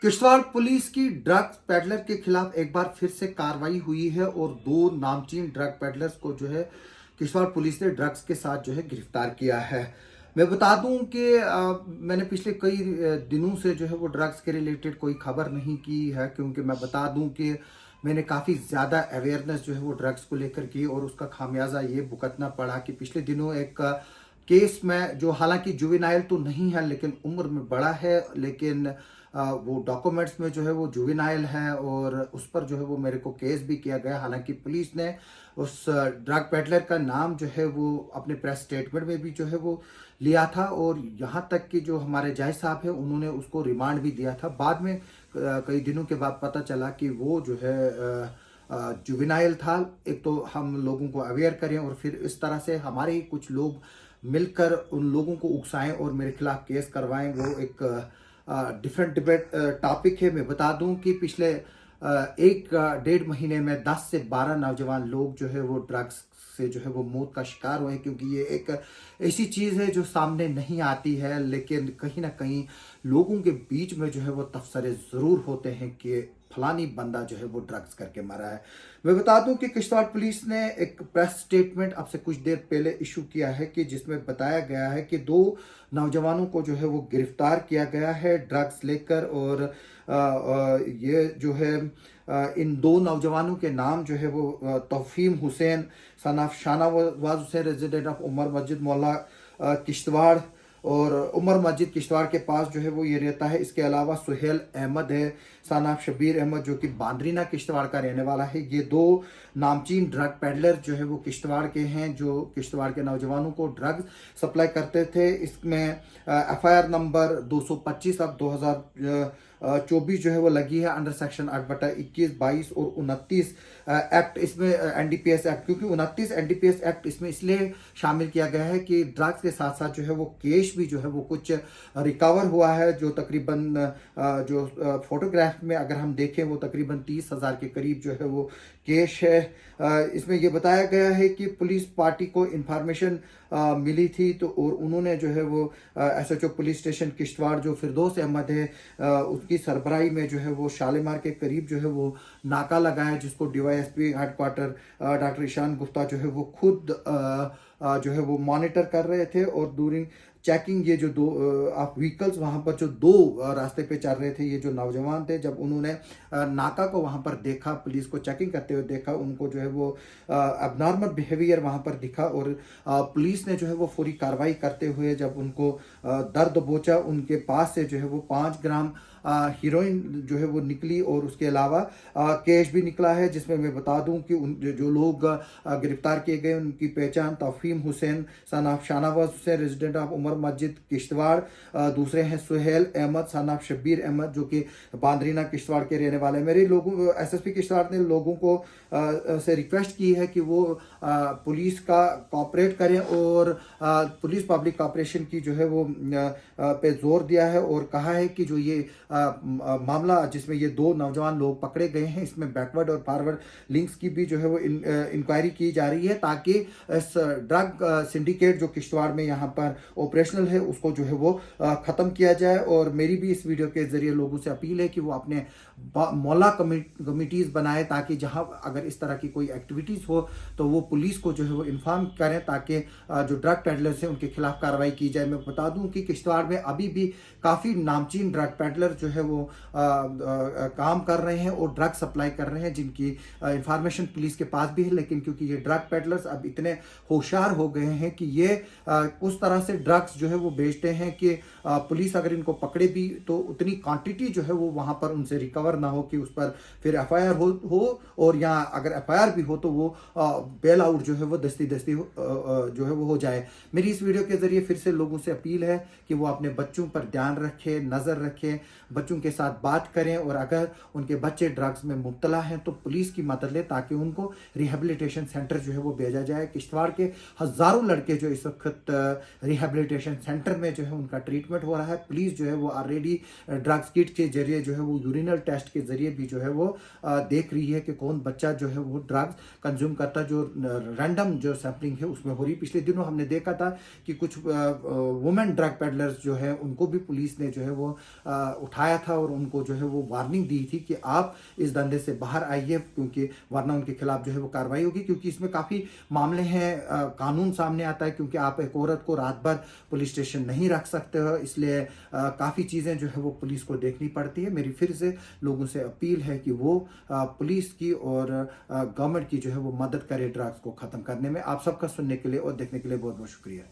Kishtwar police की drugs peddler के खिलाफ एक बार फिर से कार्रवाई हुई है और दो नामचीन ड्रग पेडलर्स को जो है किश्तवाड़ पुलिस ने ड्रग्स के साथ जो है गिरफ्तार किया है। मैं बता दूं कि मैंने पिछले कई दिनों से जो है वो ड्रग्स के रिलेटेड कोई खबर नहीं की है, क्योंकि मैं बता दूं कि मैंने काफ़ी ज़्यादा अवेयरनेस जो है वो ड्रग्स को लेकर की और उसका खामियाजा ये भुगतना पड़ा कि पिछले दिनों एक केस में, जो हालांकि जुवेनाइल तो नहीं है लेकिन उम्र में बड़ा है, लेकिन वो डॉक्यूमेंट्स में जो है वो जुवेनाइल है और उस पर जो है वो मेरे को केस भी किया गया। हालांकि पुलिस ने उस ड्रग पेडलर का नाम जो है वो अपने प्रेस स्टेटमेंट में भी जो है वो लिया था और यहाँ तक कि जो हमारे जज साहब है उन्होंने उसको रिमांड भी दिया था। बाद में कई दिनों के बाद पता चला कि वो जो है जुवेनाइल था। एक तो हम लोगों को अवेयर करें और फिर इस तरह से हमारे ही कुछ लोग मिलकर उन लोगों को उकसाएं और मेरे खिलाफ केस करवाएं, वो एक डिफरेंट डिबेट टॉपिक है। मैं बता दूं कि पिछले एक डेढ़ महीने में 10 से 12 नौजवान लोग जो है वो ड्रग्स से जो है वो मौत का शिकार हुए, क्योंकि ये एक ऐसी चीज़ है जो सामने नहीं आती है, लेकिन कहीं ना कहीं लोगों के बीच में जो है वो तबसरे ज़रूर होते हैं कि फलानी बंदा जो है वो ड्रग्स करके मरा है। मैं बता दूं कि किश्तवाड़ पुलिस ने एक प्रेस स्टेटमेंट अब से कुछ देर पहले इशू किया है कि जिसमें बताया गया है कि दो नौजवानों को जो है वो गिरफ्तार किया गया है ड्रग्स लेकर और ये जो है इन दो नौजवानों के नाम जो है वो Taufim Hussain son of Shahnawaz Hussain resident of Umar Masjid Mohalla Kishtwar और उमर मस्जिद किश्तवाड़ के पास जो है वो ये रहता है। इसके अलावा सुहेल अहमद है सन ऑफ शबीर अहमद जो कि बांद्रीना किश्तवाड़ का रहने वाला है। ये दो नामचीन ड्रग पेडलर जो है वो किश्तवाड़ के हैं, जो किश्तवाड़ के नौजवानों को ड्रग्स सप्लाई करते थे। इसमें एफआईआर नंबर 225 अब 2024 जो है वो लगी है अंडर सेक्शन 8/21, 22 और 29 एक्ट। इसमें एनडीपीएस एक्ट, क्योंकि 29 एनडीपीएस एक्ट इसमें इसलिए शामिल किया गया है कि ड्रग्स के साथ साथ जो है वो कैश भी जो है वो कुछ रिकवर हुआ है, जो तकरीबन जो फोटोग्राफ में अगर हम देखें वो तकरीबन 30,000 के करीब जो है वो कैश है। इसमें यह बताया गया है कि पुलिस पार्टी को इंफॉर्मेशन मिली थी तो और उन्होंने जो है वो एसएचओ पुलिस स्टेशन किश्तवाड़ जो फिरदौस अहमद है उसकी सरबराही में जो है वो शालीमार के करीब जो है वो नाका लगाया, जिसको DYSP headquarter doctor Ishan Gupta जो है वो खुद जो है वो मॉनिटर कर रहे थे। और ड्यूरिंग चेकिंग ये जो दो ऑफ व्हीकल्स वहाँ पर जो दो रास्ते पे चल रहे थे, ये जो नौजवान थे, जब उन्होंने नाका को वहाँ पर देखा, पुलिस को चेकिंग करते हुए देखा, उनको जो है वो अबनॉर्मल बिहेवियर वहाँ पर दिखा और पुलिस ने जो है वो पूरी कार्रवाई करते हुए जब उनको दर्द बोचा, उनके पास से जो है वो 5 ग्राम हीरोइन जो है वो निकली और उसके अलावा कैश भी निकला है। जिसमें मैं बता दूं कि उन जो लोग गिरफ्तार किए गए उनकी पहचान Taufim Hussain son of Shahnawaz Hussain resident of Umar Masjid Kishtwar, दूसरे हैं सुहेल अहमद सन ऑफ शबीर अहमद जो कि बांद्रीना किश्तवाड़ के रहने वाले हैं। मेरे लोगों एसएसपी किश्तवाड़ ने लोगों को से रिक्वेस्ट की है कि वो पुलिस का कॉपरेट करें और पुलिस पब्लिक कॉपरेशन की जो है वो पे जोर दिया है और कहा है कि जो ये मामला जिसमें ये दो नौजवान लोग पकड़े गए हैं, इसमें बैकवर्ड और फॉरवर्ड लिंक्स की भी जो है वो इंक्वायरी की जा रही है ताकि इस ड्रग सिंडिकेट जो किश्तवाड़ में यहाँ पर ऑपरेशनल है उसको जो है वो ख़त्म किया जाए। और मेरी भी इस वीडियो के ज़रिए लोगों से अपील है कि वो अपने मोहल्ला कमिटीज़ बनाए ताकि जहाँ अगर इस तरह की कोई एक्टिविटीज़ हो तो वो पुलिस को जो है वो इन्फॉर्म करें ताकि जो ड्रग पेडलर्स हैं उनके खिलाफ कार्रवाई की जाए। मैं बता दूं कि किश्तवाड़ में अभी भी काफ़ी नामचीन ड्रग पेडलर जो है वो काम कर रहे हैं और ड्रग सप्लाई कर रहे हैं, जिनकी इंफॉर्मेशन पुलिस के पास भी है, लेकिन क्योंकि ये ड्रग पेडलर्स अब इतने होशियार हो गए हैं कि ये उस तरह से ड्रग्स जो है वो बेचते हैं कि पुलिस अगर इनको पकड़े भी तो उतनी क्वांटिटी जो है वो वहाँ पर उनसे रिकवर ना हो कि उस पर फिर एफआईआर हो और या अगर एफआईआर भी हो तो वो बेल आउट जो है वो दस्ती जो है वो हो जाए। मेरी इस वीडियो के जरिए फिर से लोगों से अपील है कि वो अपने बच्चों पर ध्यान रखें, नज़र रखें, बच्चों के साथ बात करें और अगर उनके बच्चे ड्रग्स में मुब्तला हैं तो पुलिस की मदद लें ताकि उनको रिहेबिलिटेशन सेंटर जो है वो भेजा जाए। किश्तवाड़ के हज़ारों लड़के जो इस वक्त रिहेबिलिटेशन सेंटर में जो है उनका ट्रीटमेंट हो रहा है। पुलिस जो है वो ऑलरेडी ड्रग्स किट के जरिए जो है वो यूरिनल टेस्ट के जरिए भी जो है वो देख रही है कि कौन बच्चा जो है वो ड्रग्स कंज्यूम करता, जो रैंडम जो सैम्पलिंग है उसमें हो रही। पिछले दिनों हमने देखा था कि कुछ वुमेन ड्रग पेडलर्स जो है उनको भी पुलिस ने जो है वो उठा उठाया था और उनको जो है वो वार्निंग दी थी कि आप इस धंधे से बाहर आइए, क्योंकि वरना उनके खिलाफ जो है वो कार्रवाई होगी। क्योंकि इसमें काफ़ी मामले हैं, कानून सामने आता है, क्योंकि आप एक औरत को रात भर पुलिस स्टेशन नहीं रख सकते हो, इसलिए काफ़ी चीज़ें जो है वो पुलिस को देखनी पड़ती है। मेरी फिर से लोगों से अपील है कि वो पुलिस की और गवर्नमेंट की जो है वो मदद करे ड्रग्स को ख़त्म करने में। आप सबका सुनने के लिए और देखने के लिए बहुत बहुत शुक्रिया।